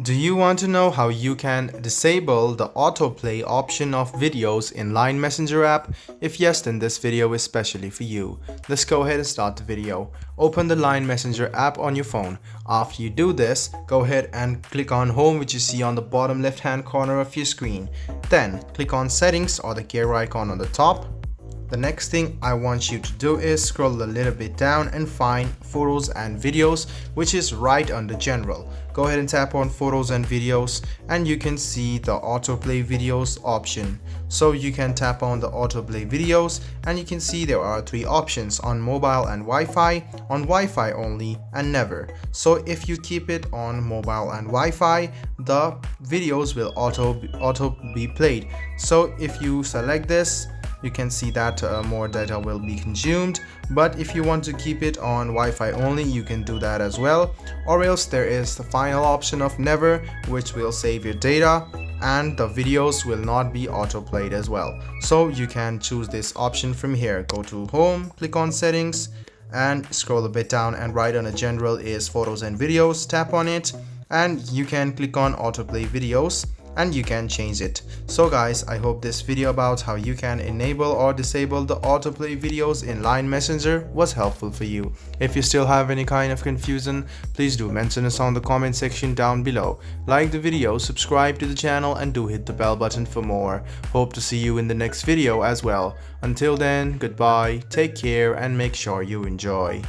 Do you want to know how you can disable the autoplay option of videos in Line Messenger app? If yes, then this video is specially for you. Let's go ahead and start the video. Open the Line Messenger app on your phone. After you do this, go ahead and click on Home, which you see on the bottom left hand corner of your screen. Then click on Settings or the gear icon on the top. The next thing I want you to do is scroll a little bit down and find Photos and Videos, which is right under General. Go ahead and tap on Photos and Videos and you can see the Autoplay Videos option. So you can tap on the Autoplay Videos and you can see there are three options: on mobile and Wi-Fi, on Wi-Fi only, and never. So if you keep it on mobile and Wi-Fi, the videos will auto be played. So if you select this, you can see that more data will be consumed. But if you want to keep it on Wi-Fi only, you can do that as well. Or else there is the final option of never, which will save your data and the videos will not be auto-played as well. So you can choose this option from here. Go to Home, click on Settings and scroll a bit down, and right under General is Photos and Videos. Tap on it and you can click on Autoplay Videos and you can change it. So guys, I hope this video about how you can enable or disable the autoplay videos in Line Messenger was helpful for you. If you still have any kind of confusion, please do mention us on the comment section down below. Like the video, subscribe to the channel and do hit the bell button for more. Hope to see you in the next video as well. Until then, goodbye, take care and make sure you enjoy.